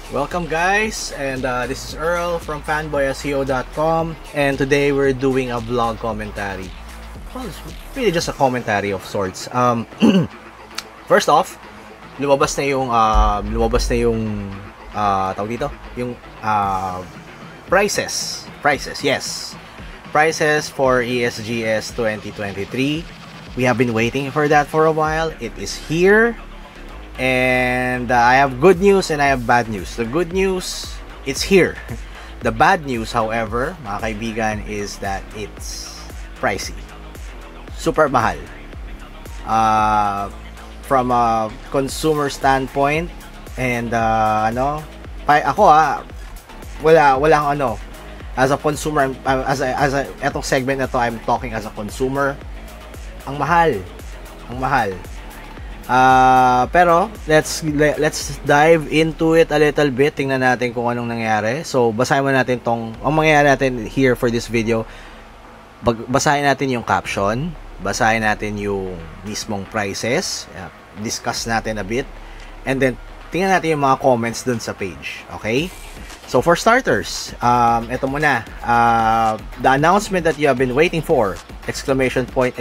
Welcome guys, and this is Earl from fanboyseo.com, and today we're doing a vlog commentary. Well, it's really just a commentary of sorts. First off, lumabas na yung tawag dito, yung prices, yes. Prices for ESGS 2023. We have been waiting for that for a while. It is here. And I have good news and I have bad news. The good news, it's here. The bad news, however, mga kaibigan, is that it's pricey. Super mahal. From a consumer standpoint, and walang as a consumer, etong segment na to, I'm talking as a consumer. Ang mahal. Pero let's dive into it a little bit. Tingnan natin kung anong nangyari. So basahin mo natin ang mangyayari natin here for this video. Basahin natin yung caption, basahin natin yung mismong prices, discuss natin a bit, and then tingnan natin yung mga comments dun sa page. Okay? So for starters, ito muna, the announcement that you have been waiting for! Exclamation point.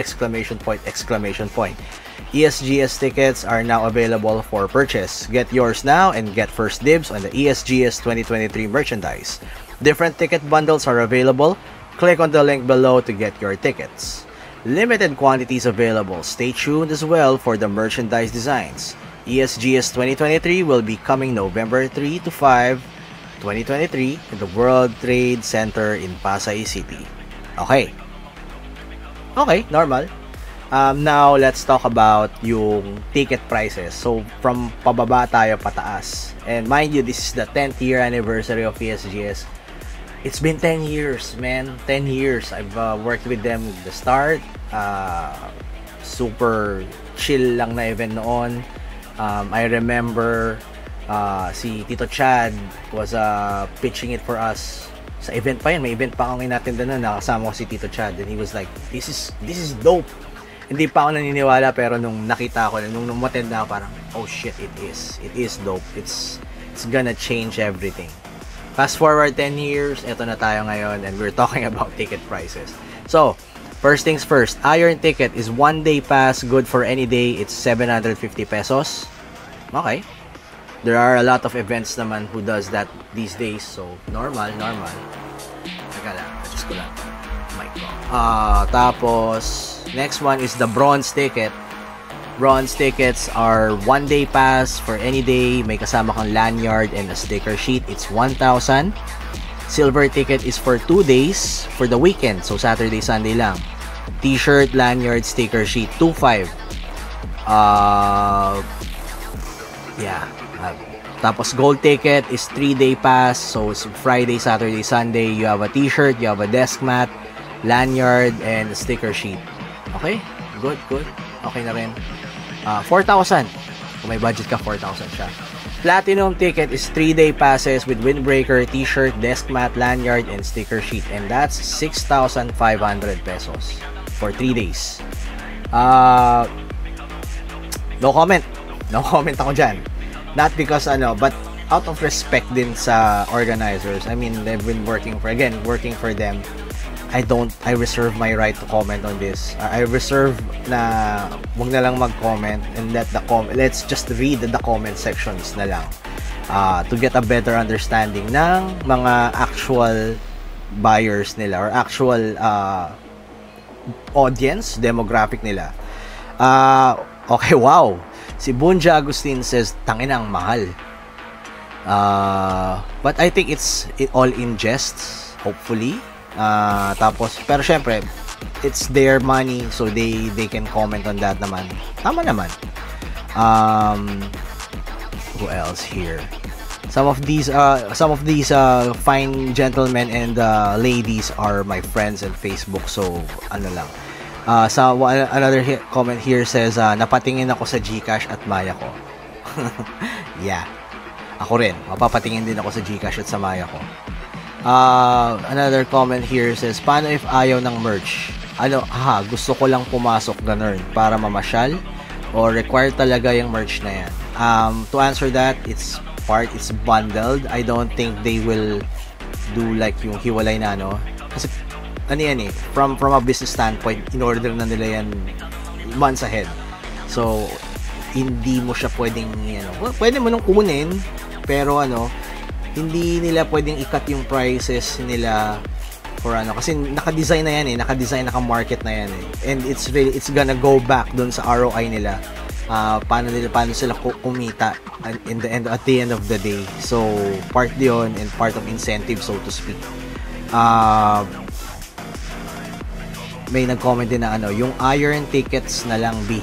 ESGS tickets are now available for purchase. Get yours now and get first dibs on the ESGS 2023 merchandise. Different ticket bundles are available. Click on the link below to get your tickets. Limited quantities available. Stay tuned as well for the merchandise designs. ESGS 2023 will be coming November 3 to 5, 2023 in the World Trade Center in Pasay City. Okay, normal. Now, let's talk about yung ticket prices. So, from pababa tayo pataas. And mind you, this is the 10th year anniversary of ESGS. It's been 10 years, man. 10 years. I've worked with them at the start. Super chill lang na event noon. I remember si Tito Chad was pitching it for us. Sa event pa yun. May event pa kami natin doon na nakasama ko si Tito Chad. And he was like, this is dope. Hindi pa ako naniniwala, pero nung nakita ko, nung umattend na ako, parang, oh shit, it is dope. It's gonna change everything. Fast forward 10 years, eto na tayo ngayon, and we're talking about ticket prices. So, first things first, Iron Ticket is 1 day pass, good for any day. It's 750 pesos. Okay. There are a lot of events naman who does that these days, so normal. Teka lang, adjust ko lang. Mic ko. Tapos, next one is the Bronze Ticket. Bronze tickets are 1 day pass for any day. May kasama kang lanyard and a sticker sheet. It's 1,000. Silver ticket is for 2 days for the weekend. So Saturday, Sunday lang. T-shirt, lanyard, sticker sheet, 2,500. Tapos gold ticket is 3 day pass. So it's Friday, Saturday, Sunday. You have a t-shirt, you have a desk mat, lanyard, and a sticker sheet. Okay? Good. Okay na rin. 4,000. Kung may budget ka, 4,000 siya. Platinum ticket is 3 day passes with windbreaker, t-shirt, desk mat, lanyard, and sticker sheet. And that's 6,500 pesos for 3 days. No comment ako dyan. Not because but out of respect din sa organizers. I mean, they've been working for them. I reserve my right to comment on this. I reserve na wag na lang mag-comment and let's just read the comment sections na lang to get a better understanding ng mga actual buyers nila or actual audience demographic nila. Okay, wow. Si Bunja Agustin says, tanginang mahal. But I think it all in jests, hopefully. Tapos, pero syempre, it's their money, so they can comment on that naman. Tama naman. Who else here? Some of these fine gentlemen and ladies are my friends on Facebook, so ano lang. Another comment here says, napatingin ako sa GCash at Maya ko. Yeah. Ako rin. Mapapatingin din ako sa GCash at sa Maya ko. Another comment here says, paano if ayaw ng merch? Gusto ko lang pumasok ganun para mamasyal? Or required talaga yung merch na yan? To answer that, it's part. It's bundled. I don't think they will do like yung hiwalay na ano. Kasi ano yan eh, from a business standpoint, in order na nila yan months ahead. So, hindi mo siya pwedeng, pwede mo nung kunin, pero hindi nila pwedeng ikat yung prices nila for kasi naka-design na yan eh, naka-market na yan eh. And it's gonna go back dun sa ROI nila. Paano sila kumita at the end of the day. So, part yun and part of incentive, so to speak. May nag-comment din na yung iron tickets na lang B.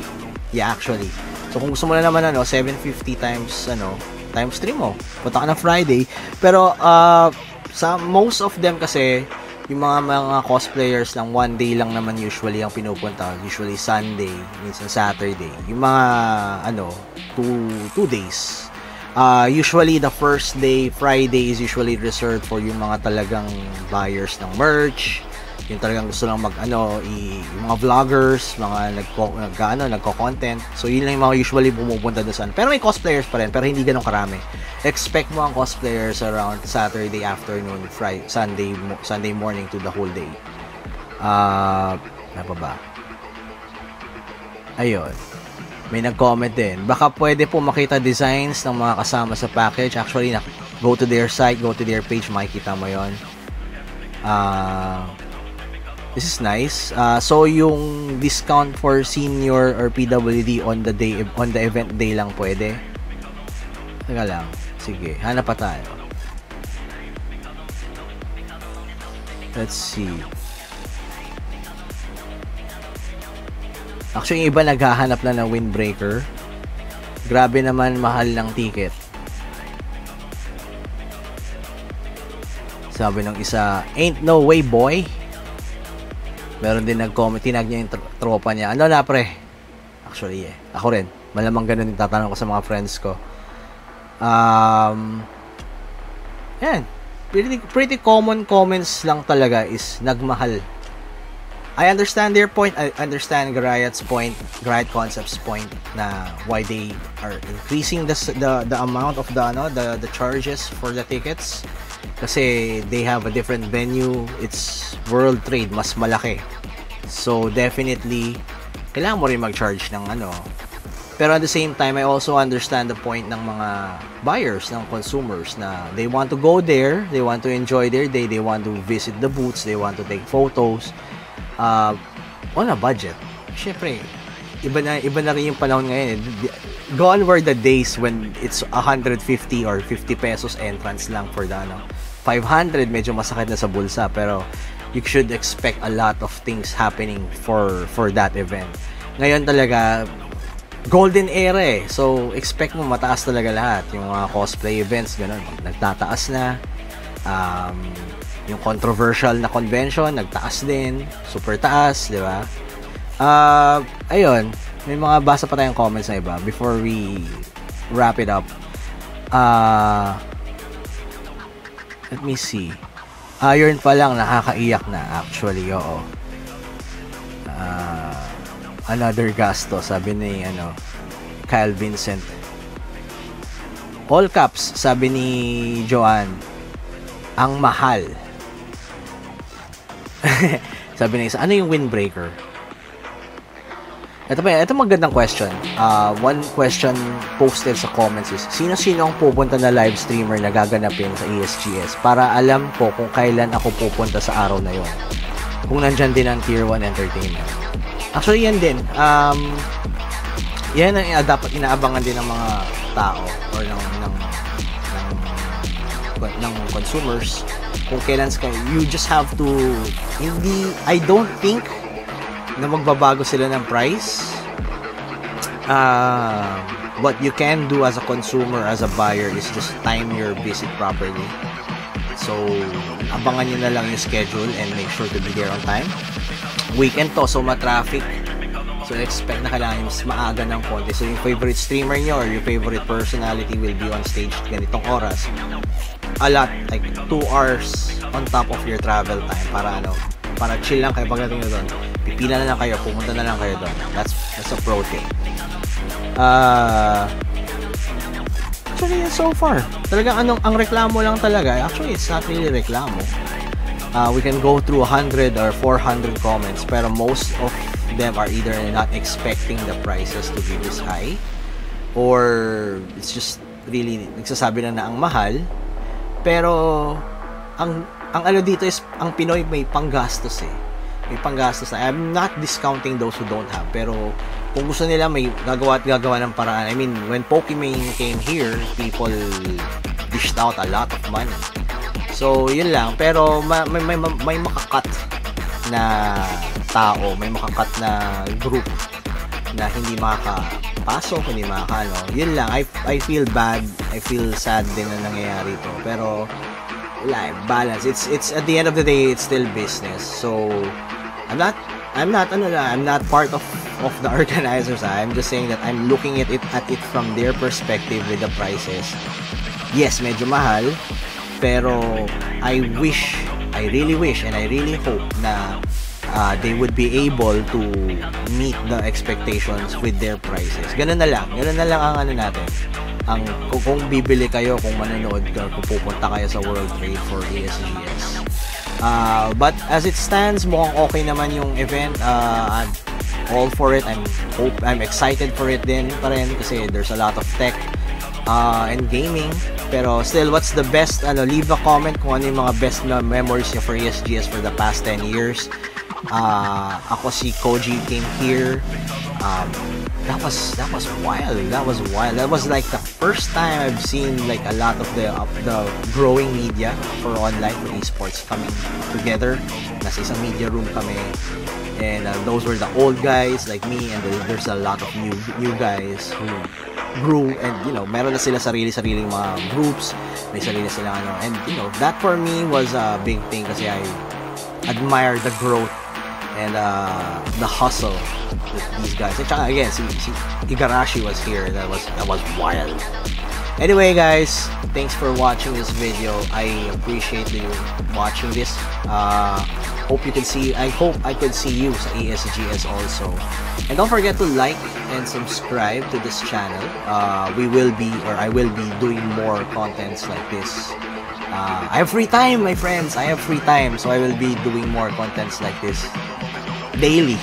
Yeah, actually. So kung gusto mo na naman 750 times times 3 mo. Punta ka na Friday. Pero sa most of them kasi yung mga cosplayers lang one day lang naman usually ang pinupunta. Usually Sunday, minsan Saturday. Yung mga 2 days. Usually the first day, Friday, is usually reserved for yung mga talagang buyers ng merch, yung talagang gusto lang yung mga vloggers, mga nagko-content. So yun lang yung mga usually pumupunta doon sa pero may cosplayers pa rin, pero hindi ganun karami. Expect mo ang cosplayers around Saturday afternoon, Sunday morning to the whole day. Ano pa ba? Ayun. May nag-comment din. Baka pwede po makita designs ng mga kasama sa package. Actually, go to their site, go to their page, makikita mo yon. This is nice. So yung discount for senior or PWD on the event day lang pwede. Teka lang. Sige, hanap pa tayo. Let's see. Actually, yung iba naghahanap na ng windbreaker. Grabe naman mahal ng ticket. Sabi ng isa, ain't no way boy. Meron din nag-comment, tinag niya yung tropa niya. Ano na pre? Actually, ako rin. Malamang ganun yung tatanong ko sa mga friends ko. Yan. Pretty common comments lang talaga is nagmahal. I understand their point. I understand Garayat's point, Garayat Concepts point na why they are increasing the amount of the charges for the tickets. Kasi they have a different venue. It's World Trade, mas malaki. So definitely kailangan mo rin mag-charge ng Pero at the same time, I also understand the point ng mga buyers, ng consumers na they want to go there, they want to enjoy their day, they want to visit the booths, they want to take photos on a budget. Syempre, iba na rin yung panahon ngayon. Gone were the days when it's 150 or 50 pesos entrance lang for the 500, medyo masakit na sa bulsa, pero you should expect a lot of things happening for that event. Ngayon talaga golden era eh. So expect mo mataas talaga lahat. Yung mga cosplay events ganun, nagtataas na. Yung controversial na convention nagtaas din, super taas, di ba? Ayun, may mga basa pa tayong comments na iba before we wrap it up. Let me see. Iron pa lang, nakakaiyak na actually, oo. Another gasto, sabi ni Kyle Vincent. All caps, sabi ni Joanne, ang mahal. Sabi ni isa, ano yung windbreaker? Ito magandang question. One question posted sa comments is, sino-sino ang pupunta na live streamer na gaganapin sa ESGS para alam ko kung kailan ako pupunta sa araw na yon. Kung nandyan din ang Tier 1 Entertainment. Actually, yan din. Yan ang dapat inaabangan din ng mga tao or ng consumers kung kailan you just have to I don't think na magbabago sila ng price. What you can do as a consumer, as a buyer, is just time your visit properly. So, abangan nyo na lang yung schedule and make sure to be there on time. Weekend to, so ma-traffic. So, expect na kailangan mas maaga ng konti. So, yung favorite streamer nyo or your favorite personality will be on stage ganitong oras. A lot, like 2 hours on top of your travel time para chill lang kayo pagdating nyo doon. Pipila na lang kayo, pumunta na lang kayo doon. That's a pro tip. Actually, so far, talagang ang reklamo lang talaga, actually, it's not really reklamo. We can go through 100 or 400 comments, pero most of them are either not expecting the prices to be this high, or it's just really, nagsasabi na ang mahal. Pero, ang ano dito is, ang Pinoy may panggastos eh. May panggastos na. I'm not discounting those who don't have, pero kung gusto nila, may gagawa ng paraan. I mean, when Pokimane came here, people dished out a lot of money. So, yun lang. Pero, may makakat na tao, may makakat na group na hindi makakapasok, hindi makakano. Yun lang. I feel bad. I feel sad din na nangyayari ito. Pero, wala, balance. It's at the end of the day, it's still business. So, I'm not part of the organizers. I'm just saying that I'm looking at it from their perspective with the prices. Yes, medyo mahal, pero I really wish and I really hope na they would be able to meet the expectations with their prices. Ganun na lang ang ano natin. Kung bibili kayo, kung manonood ka, kung pupunta kayo sa World Trade for ASGS. But as it stands, mukhang okay naman yung event. I'm all for it. I'm excited for it din pa rin kasi there's a lot of tech and gaming. Pero still, what's the best? Leave a comment kung ano yung mga best na memories niyo for ASGS for the past 10 years. Ako si Koji came here. That was wild. That was wild. That was like the first time I've seen like a lot of the growing media for online for esports coming together. Nasa isang media room kami, and those were the old guys like me, and there's a lot of new guys who grew, and meron na sila sariling mga groups, may sarili sila and that for me was a big thing kasi I admire the growth and the hustle with these guys. And again, si Igarashi was here. That was wild. Anyway, guys, thanks for watching this video. I appreciate you watching this. Hope you can see. I hope I could see you sa ASGS also. And don't forget to like and subscribe to this channel. I will be doing more contents like this. I have free time, my friends. I have free time, so I will be doing more contents like this daily.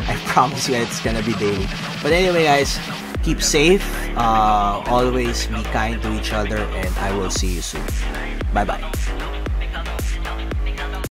I promise you it's gonna be daily. But anyway, guys, keep safe. Always be kind to each other, and I will see you soon. Bye bye.